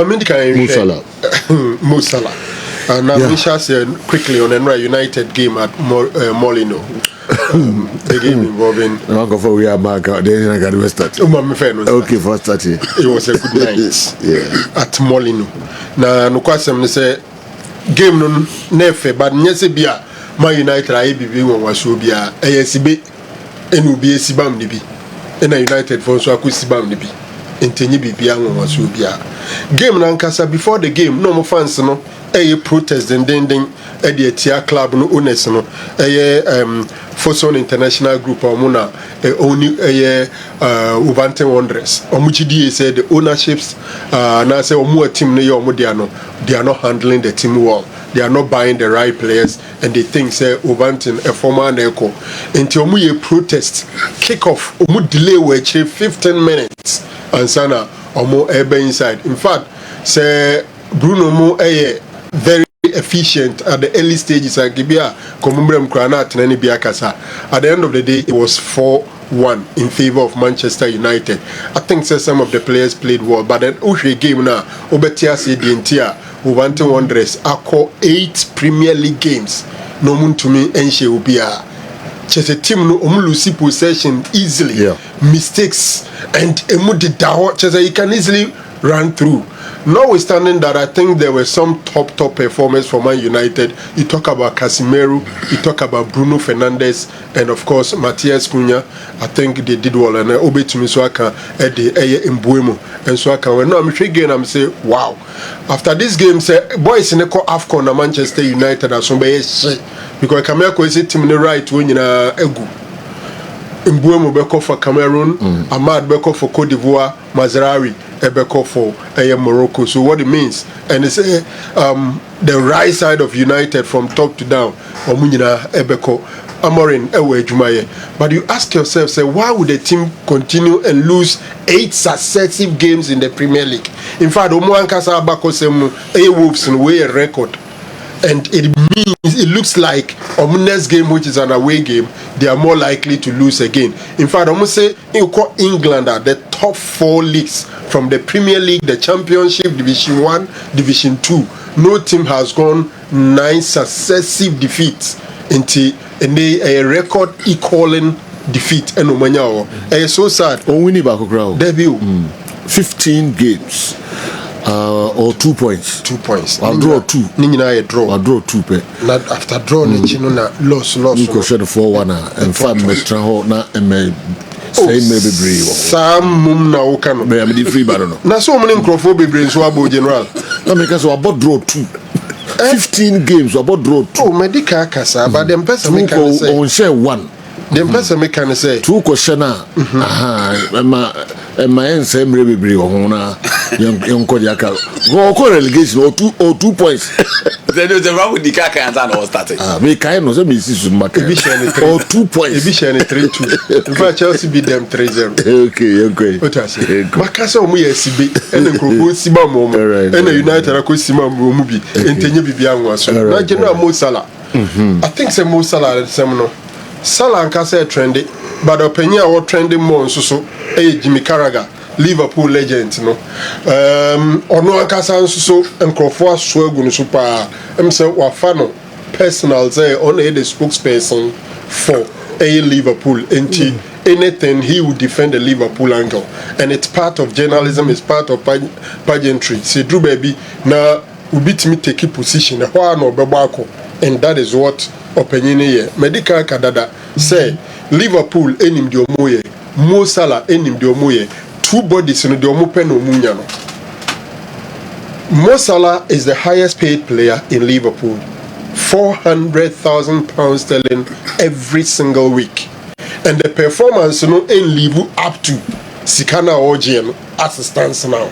Mo Salah. Mo Salah. And now we shall say quickly on the United game at Molino. The game involving. We are back. Then I got start. Okay, for starting. It was a good night. At Molino. Now, no question. Say game no nefe, but nyese bia. Man United are ABB was so bia. ASB. NUB Sibam Nibi. And United for so Sibam Nibi. Intenyi bibia was so bia. Game nankasa before the game. No more fans no. Protest and then at the Tia Club no owners no Foson International Group Muna only Uvante Wanderers Omuchidi said the ownerships now say more team they are not handling the team well, they are not buying the right players, and they think say Uvante a former Neko until omu protest kick off omu delay we 15 minutes and sana omu ebe inside. In fact say Bruno Mo very efficient at the early stages. At the end of the day, it was 4-1 in favor of Manchester United. I think some of the players played well, but then Ushe game now, Obetia said the entire Uvante Wanderers are called 8 Premier League games. No moon to me, Enche Ubia. Just a team no lose possession easily, mistakes and you can easily run through. Notwithstanding that, I think there were some top performers for Man United. You talk about Casemiro, you talk about Bruno Fernandes, and of course Matthias Cunha. I think they did well, and Obe Tumiswaka at the Mbuemo and so I can. When I'm again, I'm saying wow. After this game, say boys in the AFCON na Manchester United are somebody shit because Cameroon is a team in the right when you know egu. Mbuemo beko for Cameroon, Ahmad beko for Cote d'Ivoire, Mazraoui beko for Morocco. So what it means, and it's the right side of United from top to down. Omunyina ebeko Amorin ewe Jumaye. But you ask yourself, say, why would the team continue and lose 8 successive games in the Premier League? In fact, Omuankasa Abako Semu Wolves in way a record. And it means, it looks like on next game, which is an away game, they are more likely to lose again. In fact, I'm going to say England are the top 4 leagues from the Premier League, the Championship, Division 1, Division 2. No team has gone 9 successive defeats into a record equaling defeat. And it's so sad. Debut 15 games. Or 2 points. 2 points. I'll draw 2. Nina draw. I'll draw 2 pe. Not after drawing, loss. You could share the 4-1 and 5 minutes. Na and say maybe brave. Some mum na okano. Me am the free but no. Na so many crofo be so abo general. No because we about draw 2. 15 games we about draw 2. Oh, medical kasa but them person make can say on share 1. Them person make can say 2 question na. Ma say maybe brave na. Young Kodiaka. Go relegation or 2 points. Then there's a wrong with the Kaka and Zan was starting. Me kind of me see or 2 points. If you 3-2. In fact, Chelsea beat them 3-0. Okay. What I say? Makasa omu yesibe. Ene Nkrofu Sima Momo. Ene United ako Sima Momo bi. Entenye bibi anwa so. Na general Mo Salah. I think say Mo Salah semno. Salah nkasa trendy, but opinion or trending more so. Jimmy Carragher. Liverpool legend no ono ankasa so Nkrofo aso no super say wafa no personal say on the spokesperson for Liverpool enti anything he would defend the Liverpool angle, and it's part of journalism, it's part of pageantry. Say Drew baby na ubitimi take a position ho no bebako, and that is what opinion here medical kadada say Liverpool enim di omoye, Mo Salah enim di omoye. 2 bodies in the Omupeno Munyano. Mo Salah is the highest paid player in Liverpool. £400,000 sterling every single week. And the performance in live up to Sikana Ojian as it stands now.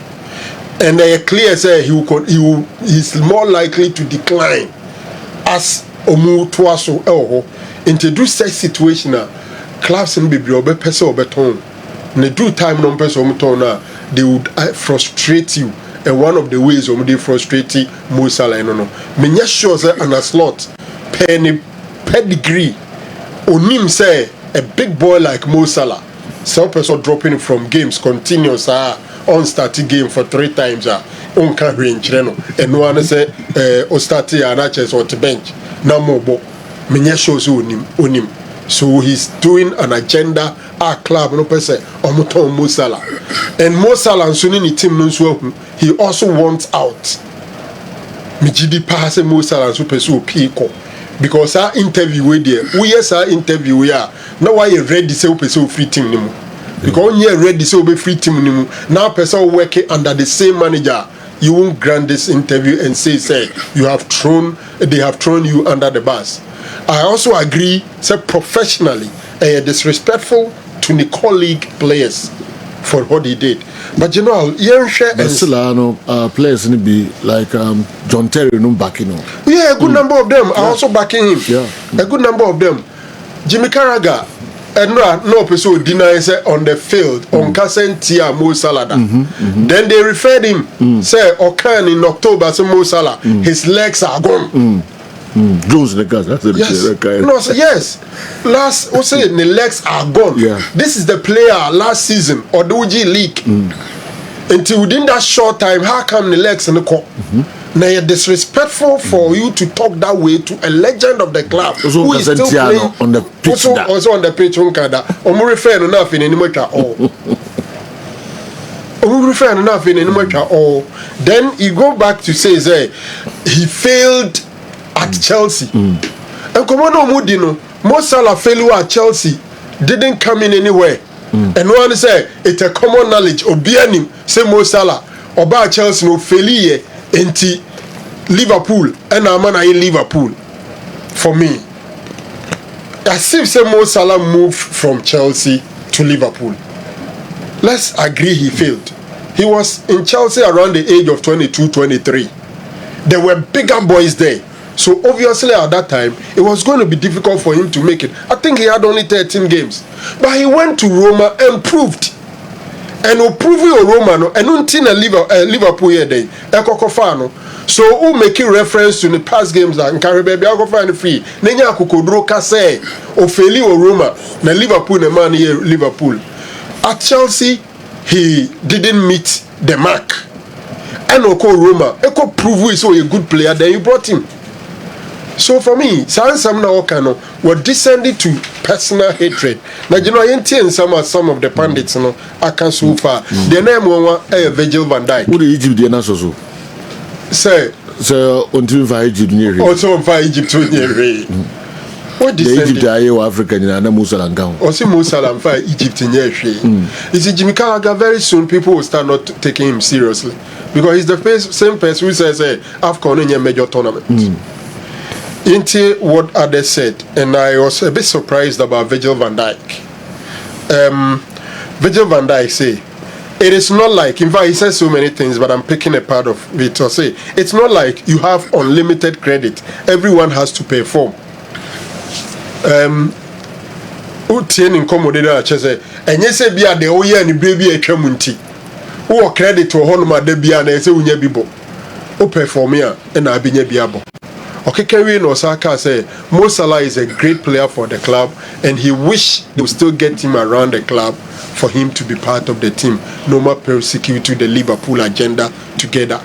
And they are clear say he's more likely to decline as Omu Tuaso Elho. Introduce such situation clubs in Bibliobe Peso Beton. In due time, they would frustrate you, and one of the ways they frustrate Mo Salah, Menya sure say an a slot, pedigree, onim say a big boy like Mo Salah, some person dropping from games continuous on starting game for 3 times. on can range and no one say o start here and actually on the bench na mobo menye shows onim so he's doing an agenda our club no person omoton Mo Salah and Mo Salah nso ni team no nso he also wants out me gidi pass Mo Salah nso person opiko because our interview we there we yes our interview we are now why you ready say person free team ni mo because you ready say be free team ni mo now person working under the same manager you won't grant this interview and say they have thrown you under the bus. I also agree say professionally disrespectful to the colleague players for what he did. But you know, players need be like John Terry no backing him. Yeah, a good number of them are also backing him. Yeah. A good number of them. Jimmy Carragher and no person denies on the field on Tia Mo Salah. Then they referred him say Okan in October say Mo Salah his legs are gone. Jones in the gas. That's yes. No, so yes. Last say the legs are gone. Yeah. This is the player last season or the UG League. Until within that short time, how come the legs in the court? Now you're disrespectful for you to talk that way to a legend of the club who is still playing on the pitch. Also on the pitch, I'm referring enough in any matter all. I'm referring enough in any matter all. Then you go back to say he failed at Chelsea. And Commando Mudino, Mo Salah failure at Chelsea didn't come in anywhere. And one say it's a common knowledge. Obianim say Mo Salah oba Chelsea no failure enti Liverpool and Amana in Liverpool. For me, as if say Mo Salah moved from Chelsea to Liverpool. Let's agree he failed. He was in Chelsea around the age of 22, 23. There were bigger boys there. So obviously at that time, it was going to be difficult for him to make it. I think he had only 13 games. But he went to Roma and proved. And proving Roma, and until Liverpool here, they so who making reference to the past games that Caribbean Biago free. Nenya Kukodro Kase, Ofeli or Roma, na Liverpool, the man here, Liverpool. At Chelsea, he didn't meet the mark. And Roma, Eko prove he's a good player, then you brought him. So for me, Samna Okano were descending to personal hatred. Now you know, I ain't some of the pundits, I can so far. The name one Virgil van Dijk. Who the Egypt the so? Say until for Egypt near. Also for Egypt near. What the Egypt are African in Mo Salah gang. Also Mo Salah for Egypt near. You see Jimmy Carragher very soon people will start not taking him seriously because he's the same person who says AFCON in a major tournament. Into what others said, and I was a bit surprised about Virgil van Dijk. Virgil van Dijk say, it is not like, in fact he says so many things, but I'm picking a part of it to say, it's not like you have unlimited credit. Everyone has to perform. Utien incommodate chese, and yes, be a de oye and baby a tremunti. Who credit to Honma de Biana, and say, Unya Bibo. O perform here, and I be Biabo. Okay, Kerm Osaka say Mo Salah is a great player for the club, and he wish they would still get him around the club for him to be part of the team. No more persecute the Liverpool agenda together.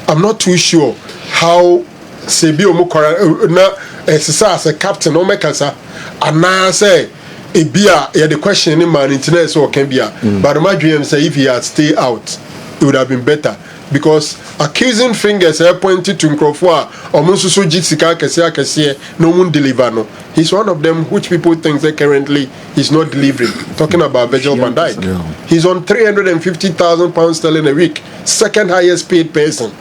I'm not too sure how Sebi Omokora as a captain Omekasa and now say Ebia the question in man internet so can be but my dream say if he had stayed out it would have been better. Because accusing fingers pointed to Nkrofua or Mususu Jitsika Kesia no one deliver no. He's one of them which people think that currently he's not delivering. Talking about Virgil van Dijk. Yeah. He's on £350,000 sterling a week, second highest paid person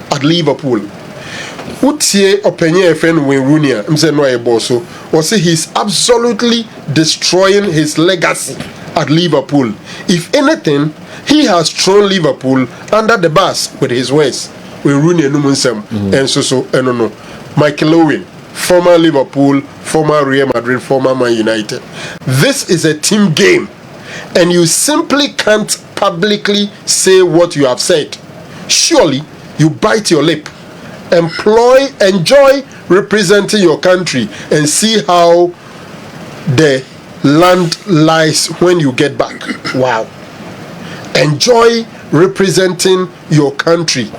at Liverpool. Utie opinion friend when Rooney say no eboso or say he's absolutely destroying his legacy at Liverpool. If anything, he has thrown Liverpool under the bus with his words. With Rooney and no. Michael Owen, former Liverpool, former Real Madrid, former Man United. This is a team game, and you simply can't publicly say what you have said. Surely you bite your lip, enjoy representing your country, and see how the land lies when you get back. Wow. Enjoy representing your country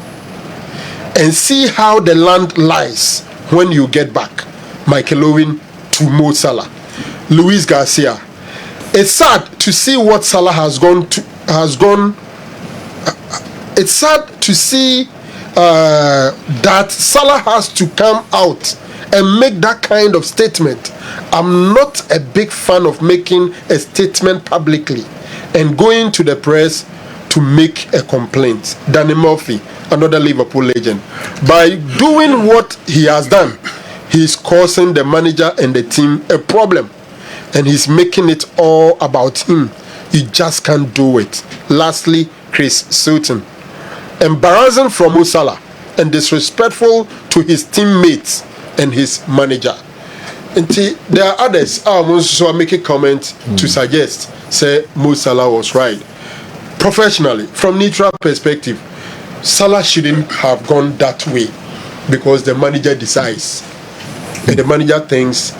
and see how the land lies when you get back. Michael Owen to Mo Salah. Luis Garcia. It's sad to see what Salah has gone. It's sad to see that Salah has to come out and make that kind of statement. I'm not a big fan of making a statement publicly and going to the press to make a complaint. Danny Murphy, another Liverpool legend, by doing what he has done, he's causing the manager and the team a problem, and he's making it all about him. You just can't do it. Lastly, Chris Sutton. Embarrassing from Mo Salah and disrespectful to his teammates and his manager. And there are others. I also make a comment to suggest, say Mo Salah was right. Professionally, from neutral perspective, Salah shouldn't have gone that way because the manager decides. And the manager thinks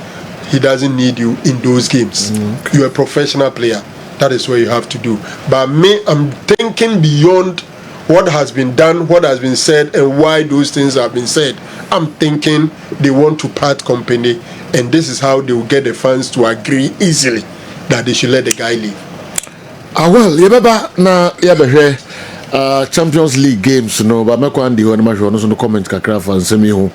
he doesn't need you in those games. You're a professional player. That is what you have to do. But me, I'm thinking beyond what has been done, what has been said, and why those things have been said. I'm thinking they want to part company, and this is how they will get the fans to agree easily that they should let the guy leave. Well, yababa na yabehe Champions League games no ba meko andi ho na mahwe no so no comment kakra fa nsemi ho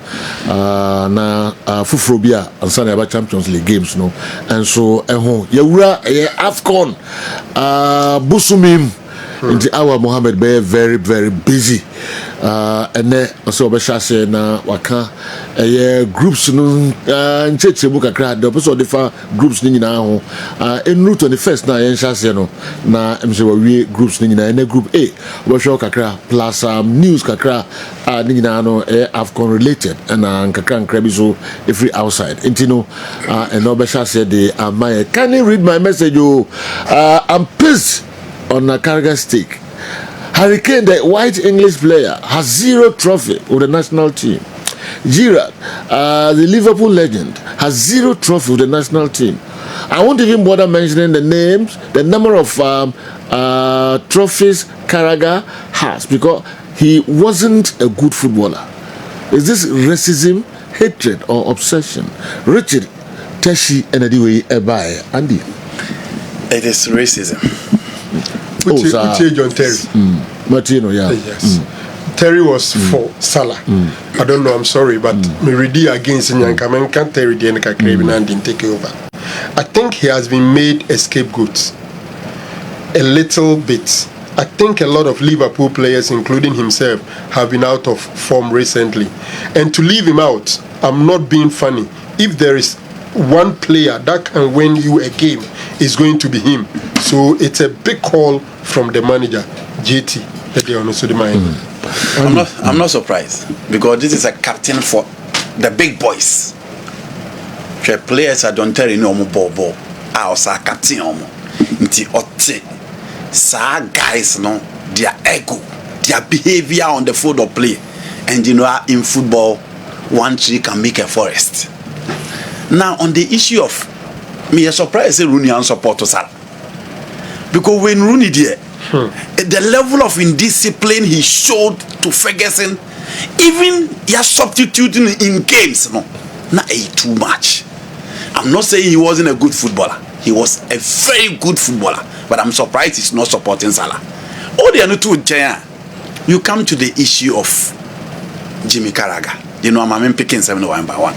na fufuro bia ansa na yaba Champions League games no and so eho yawura AFCON busumim nti our Mohamed be very very busy ene so be shase na waka groups no nchechebu kakra de so defa groups ni nyina ho enru 21st na yen shase no na emse we groups ni nyina ene group A we show kakra plus news kakra ni nyina no AFCON related and kakra nkra so every outside nti no eno be shase de amaye. Can you read my message? I'm pissed on a Carga stick. Hurricane, the white English player, has 0 trophy with the national team. Gerrard, the Liverpool legend, has 0 trophy with the national team. I won't even bother mentioning the names, the number of trophies Carragher has, because he wasn't a good footballer. Is this racism, hatred, or obsession? Richard, Teshi, and Adiwe Ebae, Andy. It is racism. John Terry. Martino, yeah. Yes. Terry was for Salah. I don't know, I'm sorry, but me ready against Nyankamen can't Terry the Nka Craven and didn't take over. I think he has been made a scapegoat. A little bit. I think a lot of Liverpool players, including himself, have been out of form recently. And to leave him out, I'm not being funny. If there is one player that can win you a game, is going to be him. So it's a big call from the manager, JT. I'm not surprised because this is a captain for the big boys. The players are don't tell you no more ball. I also captain nti ote sa guys no their ego, their behavior on the field of play, and you know in football 1 tree can make a forest. Now on the issue of me, a surprise Rooney and support to Salah. Because when Rooney there, the level of indiscipline he showed to Ferguson, even he has substituting in games, no, not too much. I'm not saying he wasn't a good footballer. He was a very good footballer, but I'm surprised he's not supporting Salah. Oh, they are not too giant. You come to the issue of Jimmy Carragher. You know, I'm picking 71 by 1.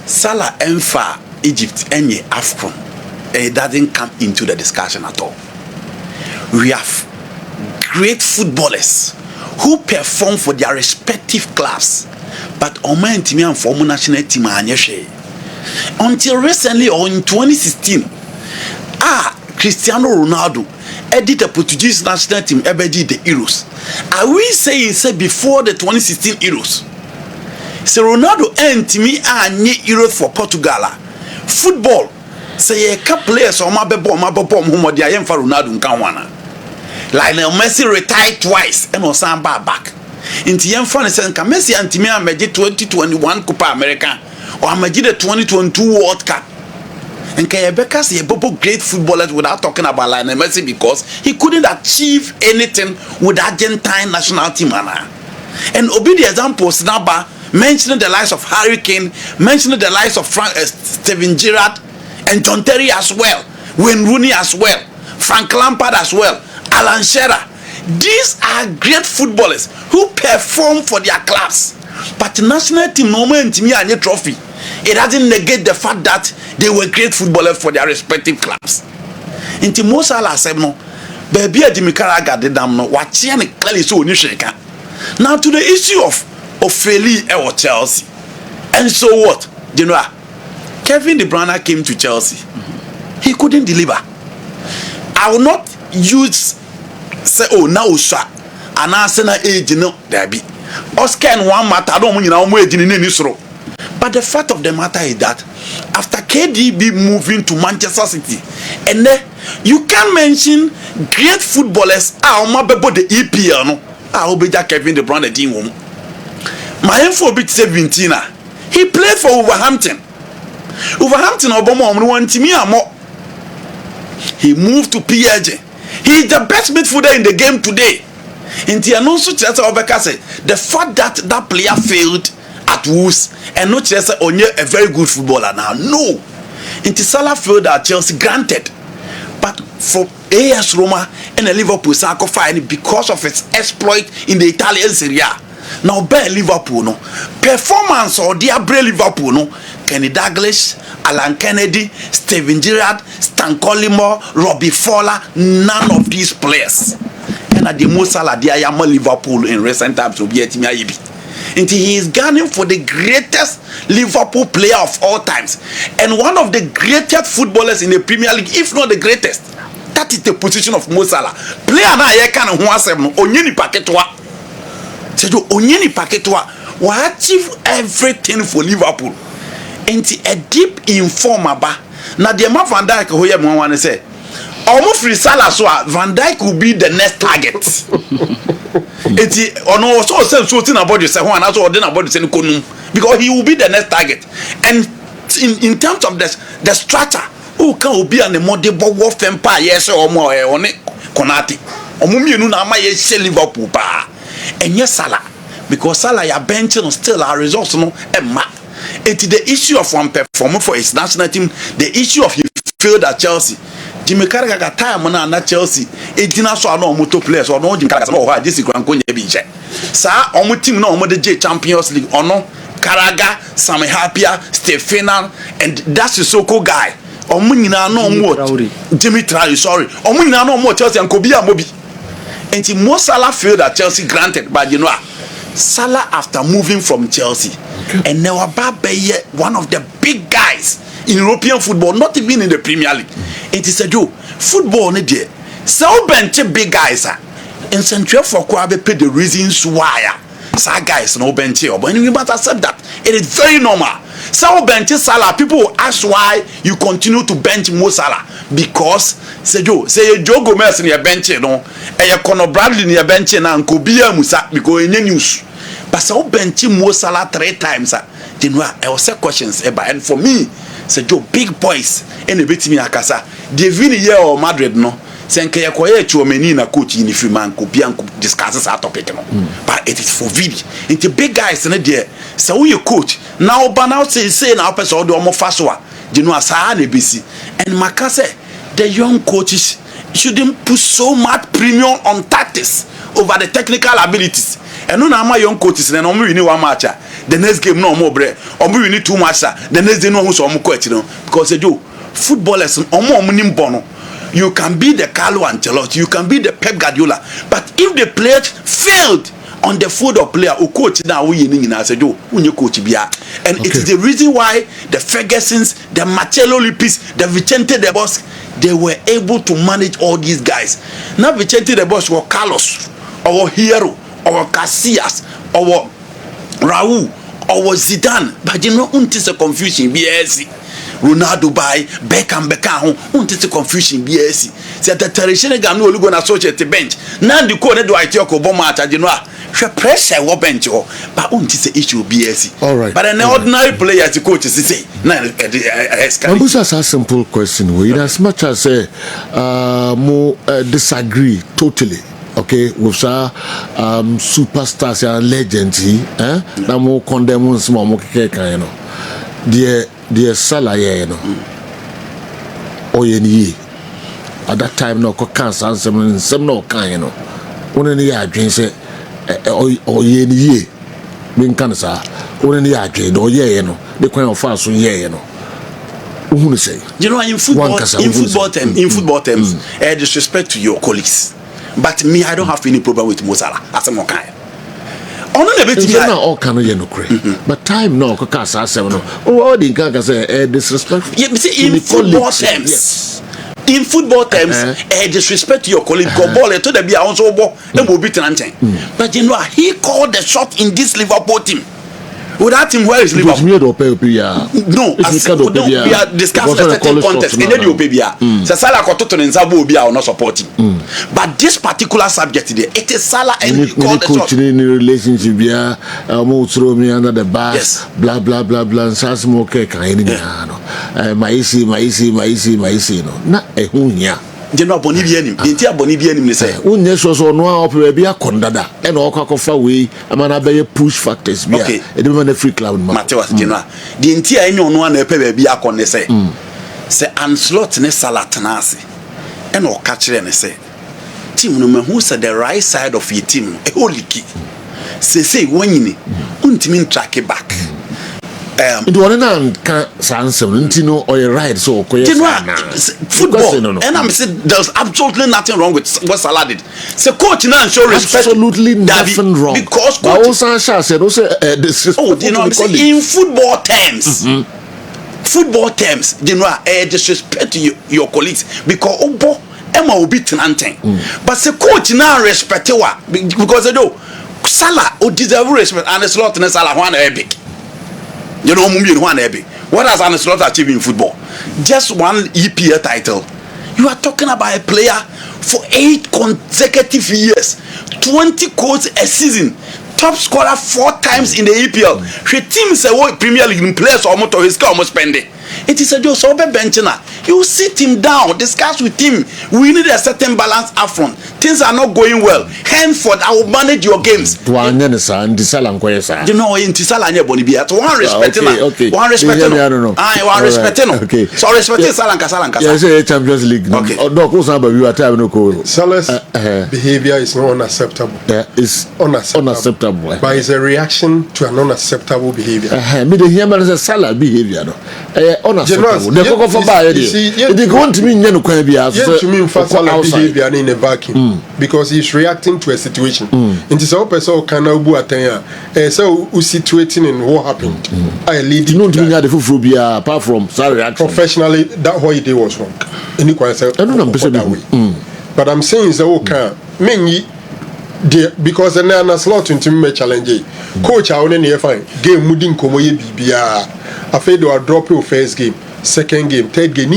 Salah and far Egypt and AFCON, it doesn't come into the discussion at all. We have great footballers who perform for their respective clubs, but Oman team and former national team until recently or in 2016, Cristiano Ronaldo edit the Portuguese national team ebedi the Euros. Are we saying say before the 2016 Euros? So Ronaldo and me nye Euros for Portugal. Football say a couple players or mabebo who they are for Ronaldo nkanwana. Lionel Messi retired twice and was back. Into young fan said Messi and me are 2021 Copa America or the 2022 World Cup. And Kayabeka say Bobo great footballers without talking about Lionel Messi because he couldn't achieve anything with Argentine national team. And Obi the example Snaba mentioning the likes of Harry Kane, mentioning the likes of Steven Gerrard and John Terry as well, Wayne Rooney as well, Frank Lampard as well, Alan Shearer. These are great footballers who perform for their clubs. But the national team no man to me and a trophy. It doesn't negate the fact that they were great footballers for their respective clubs. Inti Mo Salah said no, baby a Dimikara got the damn no, watching clearly so nisheka. Now to the issue of Ophélie or Chelsea. And so what? You know, Kevin De Bruyne came to Chelsea. He couldn't deliver. I will not use say oh now sir and answer na age no there be Oscar and one matter I don't mean now age in any soro. But the fact of the matter is that after KDB moving to Manchester City, and then you can mention great footballers bebo the EPL no obeja Kevin De Bruyne team won my info bit 17 he played for Wolverhampton obomo one team more. He moved to PSG. He is the best midfielder in the game today. In the announcement, the fact that that player failed at Wolves and not just a very good footballer now. No. In the Salah failed at Chelsea, granted. But for AS Roma and the Liverpool, Sanko find because of its exploit in the Italian Serie A. Now, bear Liverpool, no performance or dear brave Liverpool, no Kenny Douglas, Alan Kennedy, Steven Gerrard, Stan Collymore, Robbie Fowler, none of these players. And at the Mo Salah, they are Liverpool in recent times will be at Miami. And he is gunning for the greatest Liverpool player of all times and one of the greatest footballers in the Premier League, if not the greatest. That is the position of Mo Salah. Player na ye kan ho asem no onyeni paketwa. Sejo onyeni paketwa wa achieve everything for Liverpool. Enti a deep informer ba na de ma Van Dijk ho ye mo wan say almost free Salah so Van Dijk will be the next target. Enti ono so so tin about you say ho na so ordin about you say konum because he will be the next target. And in terms of the structure who can obi an model bowo fempa yes omo one Konate omo mienu na ma ye Liverpool pa enye Salah because Salah ya bench no still our results no emma. It is the issue of one performer for his national team, the issue of he failed at Chelsea. Jimmy Carragher got time na Chelsea. It did not so no motor players or no Jimmy Carragher no why this is Franko Naro. Sa omo team no omo the Champions League or no Carragher, Sam Happier, Stefano and that's the so-called guy. Omo nyina no mo Jimmy Traore sorry. Omo nyina no mo Chelsea and Kobe Amobi. And Mo Salah failed at Chelsea granted but you know Salah after moving from Chelsea and now Ababaye one of the big guys in European football, not even in the Premier League. It is a joke. Football ne there. So bench big guys in Central for Kwabe pay the reasons why sa guys no bench or but we must accept that it is very normal. So bench Salah people will ask why you continue to bench Mo Salah because say Joe Gomez in your bench no e Conor Bradley in your bench na Nkobia Musa because any news. But so bench Mo Salah 3 times you know I was say questions about and for me say Joe big boys and a bit me akasa Devin here or Madrid no say nke yakoye chuomeni na coach in Freeman Nkobia discusses that topic no but it is for video into big guys in there say who you coach now ban out say now person do mo fasoa you know asa na bisi and makase the young coaches shouldn't put so much premium on tactics over the technical abilities. And no na young coaches na omo win one match the next game no omo bre omo win 2 matches the next day no who so omo coach no because you footballers omo nimbo no you can be the Carlo Ancelotti you can be the Pep Guardiola but if the players failed on the field of player or coach now we nyina say do unye coach bia and it is the reason why the Fergusons the Marcelo Lipis the Vicente de Bosque they were able to manage all these guys. Now Vicente de Bosque or Carlos or Hierro or Casillas or Raul or Zidane but you know until the confusion BS Ronaldo by Beckham until the confusion BS say the traditional game no go na associate bench now the code do I talk about match you know pressure wo bench ho but won't say issue BSc. All right. But an ordinary player the coach say na This is a simple question. We as much as more disagree totally. Okay, with superstars and legends, na mo condemn some more keka, you know. Dear Salah, you know. Oye at that time no cancer some no kind, you know. One in the year drink say oye ye being cancer. One in the year drink you know. The kind of fast you know. Who say? You know, in football terms, disrespect to your colleagues. But me, I don't have any problem with Mo Salah as a Mokai. All can no credit. But time no kaka seven no. All the kaka say disrespect. Yeah, in football terms. Yes. In football terms, disrespect to your colleague. Go ball to the be also ball and will beat an. But you know, he called the shot in this Liverpool team. Without him, where is Liverpool? No, we are discussing a certain context. And then you pay Bia. Salah Kototon and Zabu Bia are not supporting. But this particular subject today, it is Salah and he called the shot. In relationship, Bia, throw me under the bus, blah blah blah blah, and Sasmoke kind of my no. Not a hunya. General Bonibianim, the entire Bonibianim say. Unye so no opera be a condada and all kakofa way amana be push factors be okay e dey man free club Mateus general the entire enyo no na pe be a konne say say Anslot ne Salatnase and o ka kire ne say team no mahu say the right side of your team e holiki say wanyini untimi track back it wasn't can or right so football and I'm saying there's absolutely nothing wrong with what Salah did. So coach now show respect. Absolutely nothing wrong because in football terms football terms you know disrespect to your colleagues because obo Emma will be tenanting but the coach now respect because they know Salah who deserve respect and it's lot in Salah one big. You know, what has Ancelotti achieved in football? Just one EPL title. You are talking about a player for 8 consecutive years, 20 goals a season, top scorer 4 times in the EPL. She team say what Premier League players almost to his car almost spending. It is a joke. So you sit him down, discuss with him. We need a certain balance up front. Things are not going well. Henceforth, I will manage your games. You know, in Tisala and Bonibia, one respecting, one respecting. One respecting. Okay. So respecting Salanka. Yes, Champions League. Okay. No, you are time no go. Salah's behavior is not unacceptable. It's unacceptable. But it's a reaction to an unacceptable behavior. Me the hear man say Salah behavior no. Unacceptable. The go for buy it. It go to me nyano kwan bia so. To me Salah behavior in a vacuum because he's reacting to a situation. It is all person can bu atanya. So who situating in what happened. I lead no to me the fufu bia apart from Salah reaction. Professionally that what he did was wrong. Any kwan say. But I'm saying is okay. Me because the na slot into me challenge. Coach I only fine. Game mudin komo ye bibia. After they are drop your first game, second game, third game,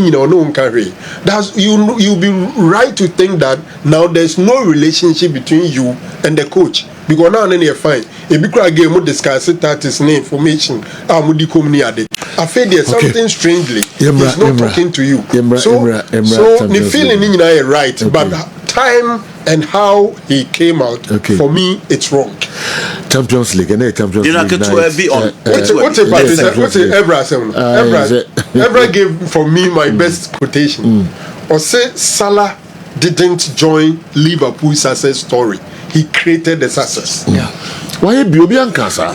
that's you'll be right to think that now there's no relationship between you and the coach. Because now you're fine. If you cry game would discuss it, that is information. After there's something strangely. He's not talking to you. So the feeling is right, but time and how he came out, for me, it's wrong. Champions League, Champions League. What's Ebra gave for me my best quotation. Or say Salah didn't join Liverpool's success story. He created the success. Yeah. Why be Obian cancer?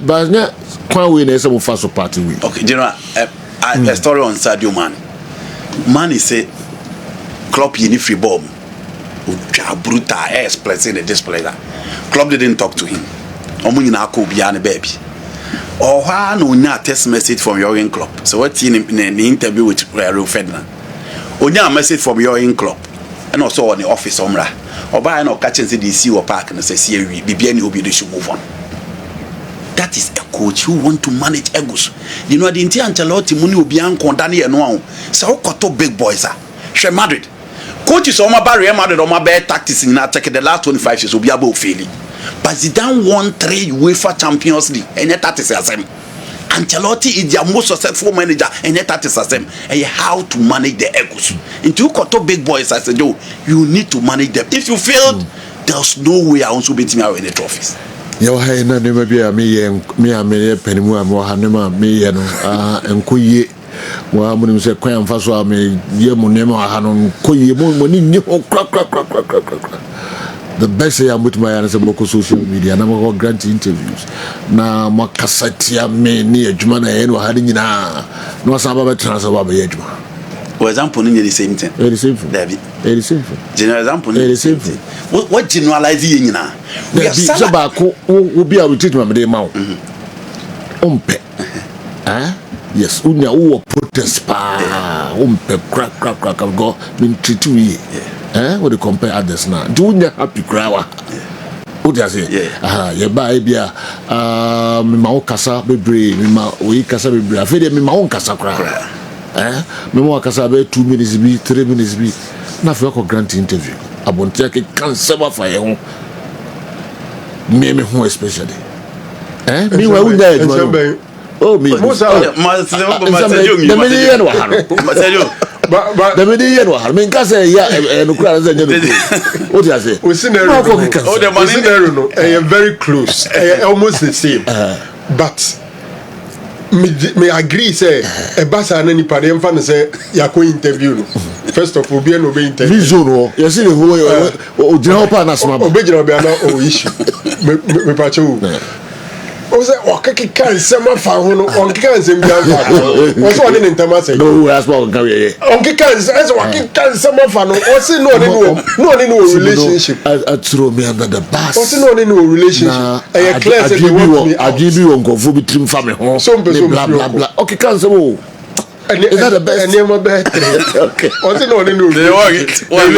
But now, can we never first party with? Okay, General, a story on Sadio Mane. Mane say, Klopp you need free bomb. Brutal ass placing the display that Club didn't talk to him. Omunina could be a baby. Or why no text message from your own club. So what's in the interview with Rio Ferdinand? Onya message from your own club and also on the office omra. Or by no catching the DC or park and say see BBN will be they should move on. That is a coach who want to manage egos. You know the entire Ancelotti money will be uncondemned and no. So what big boys are? She Madrid. Coaches on my Real Madrid on my bad tactics in attack the last 25 years will be able to fail. But Zidane won 3 UEFA Champions League, and yet that is the same. Ancelotti is their most successful manager, and yet that is the same. And how to manage the egos. Into Koto big boys, I said, you need to manage them. If you failed, there's no way I also beat me out in the trophies. Yo, hey, no, maybe me and Penny, me and Kuye. Well, when you say Quam Faso, me, Yemonemo, Hanon, Kuye, Moni, crack. The best way I'm with my answer local social media, and I'm going to grant interviews. Now, my cassette, me near Jumana, and having no Sabbath transfer by Edma. For example, in the same thing. Very simple. Very simple. General example, very simple. What generalizing now? We are Sabako will be able to teach my mouth. Umpe. Yes, Unya who protest pa umpe crack go mean treat we. What do you compare others now? Do you happy crowd? What does it? Yeah, buy beer. Me ma okasa bebre, me ma we kasa bebre. Afede me ma onkasa kra. Me ma okasa be 2 minutes bi, 3 minutes bi. Na fe ko grant interview. Abontia ke kan seba fa ye ho. Me ho especially. Me wa unya e. Oh, me. But the media no harm nka say ya no kura say nyano what you say we scenario no very close almost the same but me agree say e basa na nipa dem fa no say yakọ interview no first of all be no be interview vision no you see the who o jina pa na smaba o be jina be na o issue me pa cho o say o keke kan sema fa ho no on keke kan sem bi fa o so on in ntama say no that's what can we on keke kan say o keke kan sema fa no o say no no relationship I throw me under the bus o say no relationship e clear say we want me agibi on go for between family ho blah blah blah okay kan say o is that the best? Okay. What's it on in the relationship? But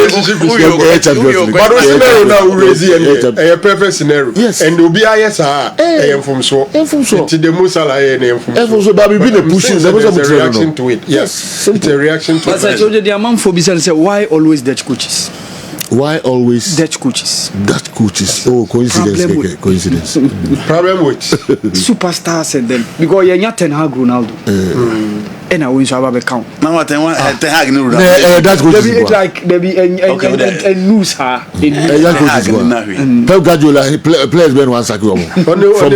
the scenario now raising a perfect scenario. Yes. And will be yes, I am from so. To the Musala, I am from so. But we've been pushing. There was a reaction to it. Yes. It's a reaction to it. As I told you, the amount for business say why always Dutch coaches? Why always Dutch coaches? Dutch coaches. Oh, coincidence. Coincidence. Problem with superstars and them because you're not Ten Hag Ronaldo. And I win so about count. Now what Ten Hag no Ronaldo. That's good. It's like there be and lose her. Pep Guardiola players been one sack from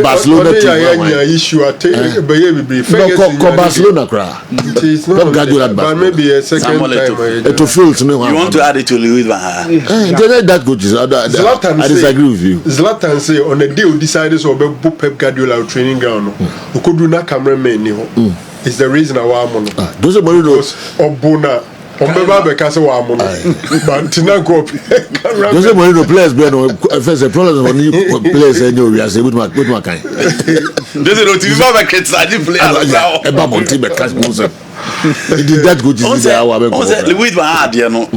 Barcelona to issue at Barcelona cry. Pep Guardiola but maybe a second time to feel to me. You want to add it to Louis Van Gaal? That coaches. I disagree with you. Zlatan say on the day we decided to book Pep Guardiola training ground. We could do na cameraman. It's the reason I want to. Those are money those Obuna. Ombeba be kase wa amono. But tina go. Those are money no players be no first the problem when you players any we are say with my kind. Those are not even be criticize players now. E ba monti be cash monse. Did that go to the hour be. Louis Van Gaal no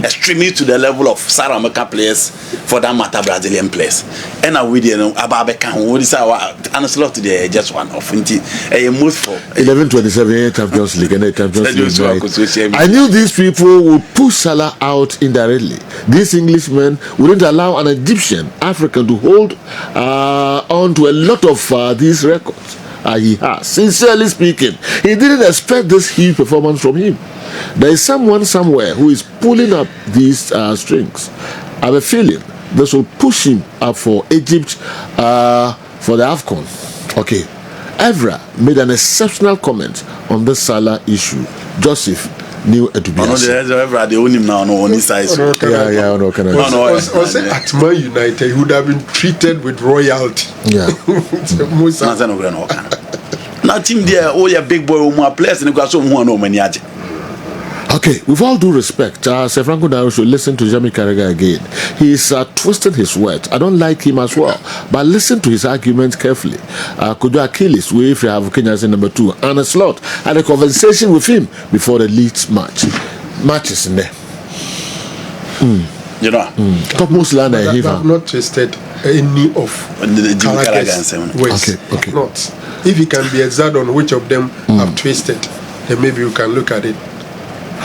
extreme to the level of South American players for that matter Brazilian players. And we dey no about can we say honestly today just one of a move for 11-27 Champions League and Champions League. I knew these people would push Salah out indirectly. These Englishmen wouldn't allow an Egyptian African to hold on to a lot of these records. He has. Sincerely speaking, he didn't expect this huge performance from him. There is someone somewhere who is pulling up these strings. I have a feeling this will push him up for Egypt for the AFCON. Okay. Evra made an exceptional comment on the Salah issue. Joseph knew it to be Evra, they own him now on his side. Yeah, at Man United, he would have been treated with royalty. Yeah. Now team there, all your big boy more players and you got some no many. Okay, with all due respect, Franko Naro should listen to Jamie Carragher again. He's twisting his words. I don't like him as well, but listen to his arguments carefully. Could Achilles, we if you have Kenya's in number 2, and a slot, had a conversation with him before the Leeds matches in there. You know, top most land I have not tasted any of Carragher's ways. Okay. Not. If he can be exact on which of them I've twisted, then maybe you can look at it.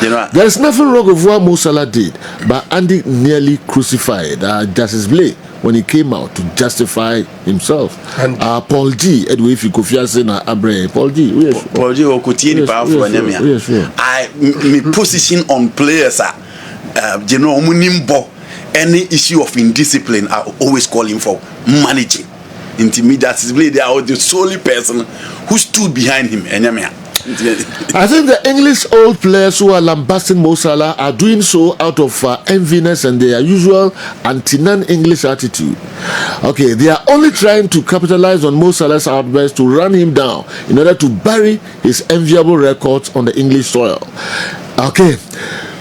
You know, there is nothing wrong with what Mo Salah did, but Andy nearly crucified Justice Blay when he came out to justify himself. And Paul G. Edwin Fikofia Sena Abre. Paul G. Paul G. Okutieni powerful anemia. My position on players are general munimbo. Any issue of indiscipline, I always call him for managing. Intimidatingly, they are the solely person who stood behind him. I think the English old players who are lambasting Mo Salah are doing so out of enviness and their usual anti-non-English attitude. Okay, they are only trying to capitalize on Mo Salah's outburst to run him down in order to bury his enviable records on the English soil. Okay,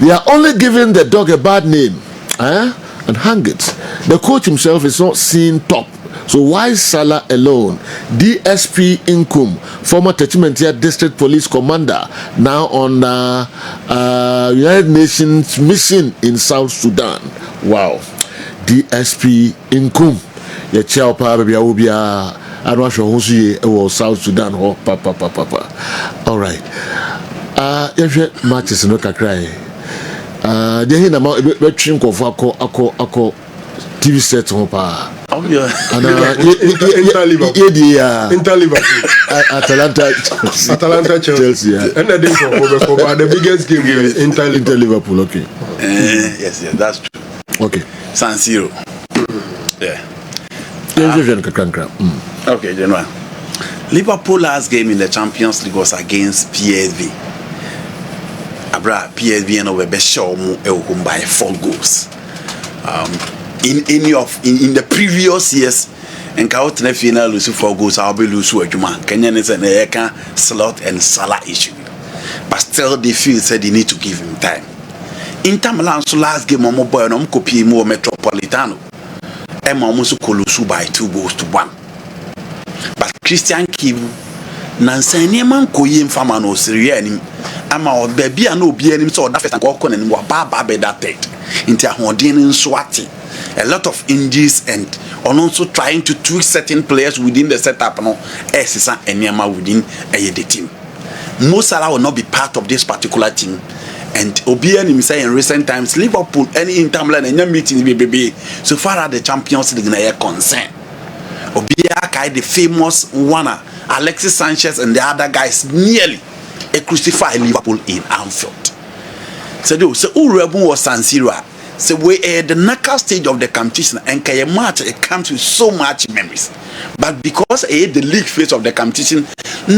they are only giving the dog a bad name and hang it. The coach himself is not seen top. So why Salah alone? DSP Inkum, former Techimentia District Police Commander, now on United Nations mission in South Sudan. Wow. DSP Inkum. Ye chao pa baby ubia anwa sho hunsu ye South Sudan ho papa. All right. Yehwe matches no kakra. Dehi na ma be twin kofo akọ TV set ho pa. Inter Liverpool. Atalanta Chelsea. And the biggest game is Inter Liverpool. Okay. Yes, that's true. Okay. San Siro. Yeah. Okay, General. Liverpool last game in the Champions League was against PSV. Abra PSV and over Beshomu by 4 goals. In the previous years, and Kautne final lose 4 goals, I'll be lose to a Juma. Kenyan is an Eka Slot and Salah issue. But still they feel said they need to give him time. Inter Milan's last game on boy and copy more Metropolitano. Emma almost Colosu by 2 goals to 1. But Christian Kibu Nansani man koyim fama no Syrian ama baby and no be any so that first and walk on and wababa that third. Into a Hondin Swati. A lot of injuries and also trying to tweak certain players within the setup no Sisa and Yama within the team. Mo Salah will not be part of this particular team. And Obian say in recent times Liverpool any Inter Milan and your meetings baby so far as the Champions League are concerned. Obia Kai the famous one Alexis Sanchez and the other guys nearly crucify Liverpool in Anfield. So Urebu was San Siro. So we are the knockout stage of the competition and match it comes with so much memories. But because the league phase of the competition,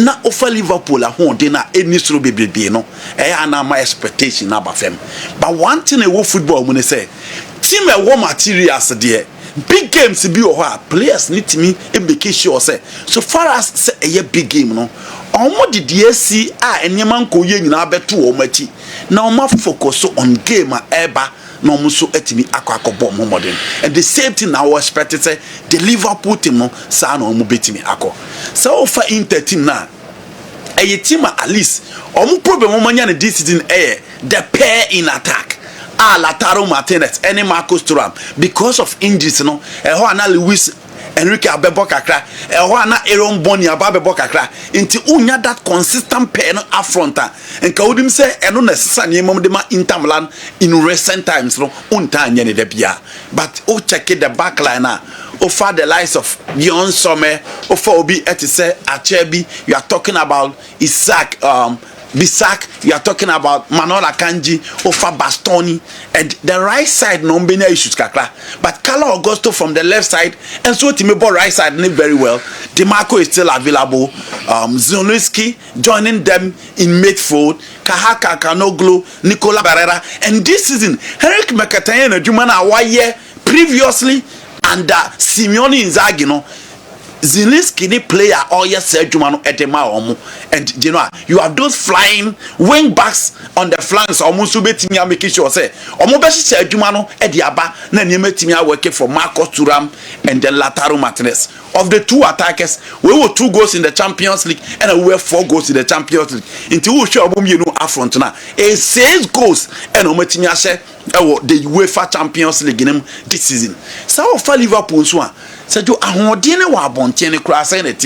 not offer Liverpool at home, they not any through baby no. Na my expectation about them. But one thing about football when they say team a war materials there. Big games be or players need to me make sure say so far as say a big game no omo the DSC enyeman ko ye nyina beto o machi na omo focus on game eba na omo so etimi akọ modern and the same thing now expect say the Liverpool team no sa na omo betimi akọ so for Inter team na a team at least omo problem omo nya na this season the pair in attack Lautaro Martinez, any Marcus Thuram because of injuries, you know. Luis Enrique Abebo Kakra, Aaron Boni Abebo Kakra. Into unya that consistent pair no affronter. And Kaudim say, and no necessarily Momdema Inter Milan in recent times, no unta nyene de bia. But check it the back line offer the likes of Beyond Sommer, offer Obi Etise Achebi. You are talking about Isaac Bisak, you are talking about Manola Kanji, Ofa Bastoni, and the right side no many issues kakla. But Carlo Augusto from the left side, and so Timebo right side need very well. DeMarco is still available. Zielinski joining them in midfield. Kahaka Kanoglu, Nicola Barrera, and this season Henrik Mkhitaryan and Jumana Awaye previously under Simeone Inzaghi, no. Zielinski ni player all year Sergio Etema omo and you know you have those flying wing backs on the flanks almost betimi make sure say omo be Sergio Ediaba na nimetimi work for Marcus Thuram and then Lautaro Martinez. Of the 2 attackers we were 2 goals in the Champions League and we were 4 goals in the Champions League until we show you know affront na 6 goals and ometimi ase the UEFA Champions League this season so for Liverpool so Sergio ahodine wa Fontaine crossing it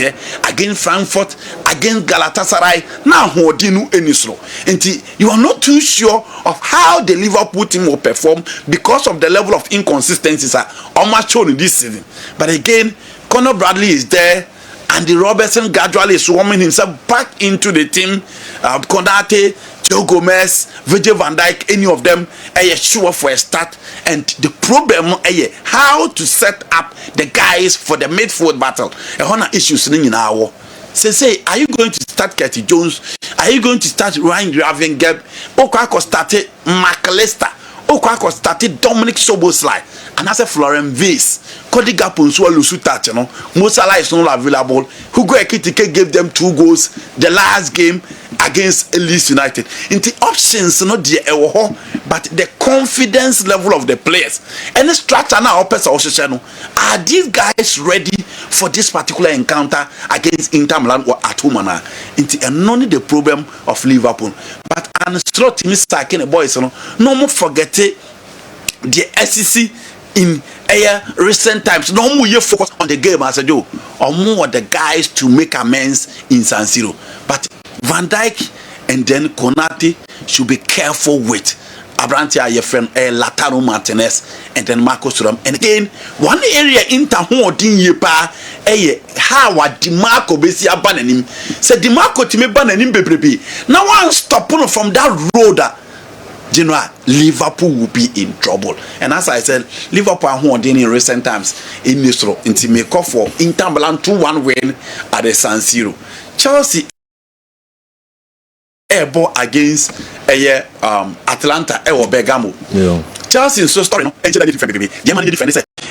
against Frankfurt, against Galatasaray. Now Hodinu Enisro. And you are not too sure of how the Liverpool team will perform because of the level of inconsistencies are almost shown in this season. But again, Conor Bradley is there. Andy Robertson gradually is warming himself back into the team. Konate, Joe Gomez, Virgil van Dijk, any of them are sure for a start. And the problem is how to set up the guys for the midfield battle. Issues in our. Say, are you going to start Katie Jones? Are you going to start Ryan Gravenberch? Okako started McAllister. Okako started Dominic Soboslai. And as a Florent Vase, Cody Gapon Lusu touch, Mo Salah is not available. Hugo Ekitike gave them 2 goals the last game against Leeds United. In the options, not the but the confidence level of the players. And the structure now are these guys ready for this particular encounter against Inter Milan or at home? And only the problem of Liverpool. But I'm still the boys, no more forget the SEC in recent times. No more you focus on the game as I do, or more the guys to make amends in San Siro. But Van Dijk and then Konate should be careful with Abrantia, your friend Lautaro Martinez, and then Marcus Thuram. And again, one area in Tahon din yepa how DiMarco besi abanenim. Say DiMarco to me banenim bebrebe. Now one stop from that road. Liverpool will be in trouble. And as I said, Liverpool are won in recent times in this row. Until make up for Inter Milan 2-1 win at the San Siro. Chelsea ball against Atlanta or Bergamo. Yeah. Chelsea is so story. Different.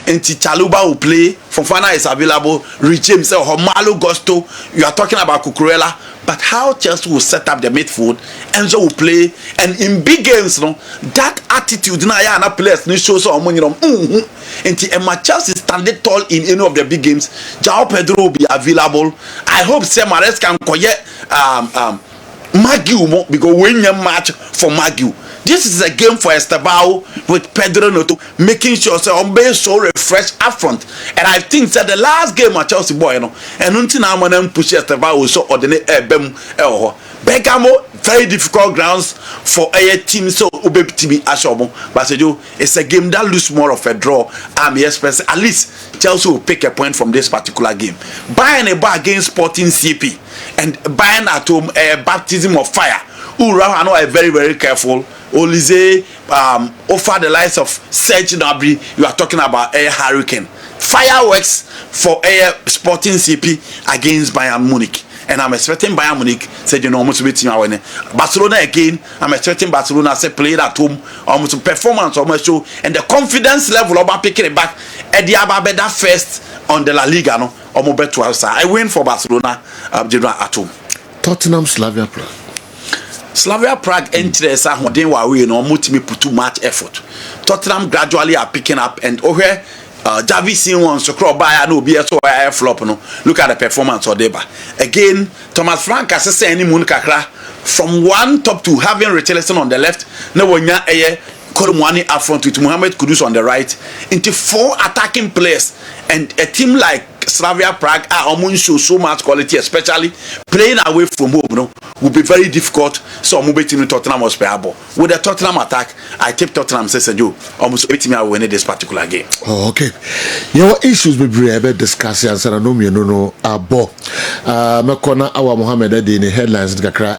And Chaluba will play. Fofana is available. Rich himself, Malo Gusto. You are talking about Cucurella. But how Chelsea will set up the midfield, Enzo will play, and in big games, that attitude, na players no show so money. And Chelsea standing tall in any of the big games. João Pedro will be available. I hope Semares can collect Maguire because win your match for Maguire. This is a game for Estabao with Pedro Neto, making sure so refreshed up front. And I think that the last game at Chelsea boy, and until now when push Estabao so ordinate Bergamo, very difficult grounds for a team so to be ashobo. But it's a game that lose more of a draw. I'm expecting at least Chelsea will pick a point from this particular game. Bayern a bar against Sporting CP and Bayern at home a baptism of fire. Ura, I know, are very, very careful. Olize offer the likes of Serge Gnabry. You are talking about a hurricane. Fireworks for a Sporting CP against Bayern Munich. And I'm expecting Bayern Munich said almost beating our winning. Barcelona again, I'm expecting Barcelona say play at home, almost performance almost show, and the confidence level about picking it back at the Ababeda first on the La Liga, no, almost bet 12. I win for Barcelona at home. Tottenham, Slavia Prague. Slavia Prague enters are holding away no multi put too much effort. Tottenham gradually are picking up and here Javi seen one so crowd by no be so air flop no. Look at the performance of Deba. Again, Thomas Frank has said any moon kakra from one top to having Richarlison on the left. No one ya Koromwani up front with Mohamed Kudus on the right into 4 attacking players, and a team like Slavia Prague are almost show so much quality, especially playing away from home, will be very difficult. So I'm moving to Tottenham was payable. With the Tottenham attack, I tip Tottenham says you almost 80 minutes winning this particular game. Oh, okay. Your issues be very discussing and no abo. Mekona our Mohamed Adi in the headlines kakra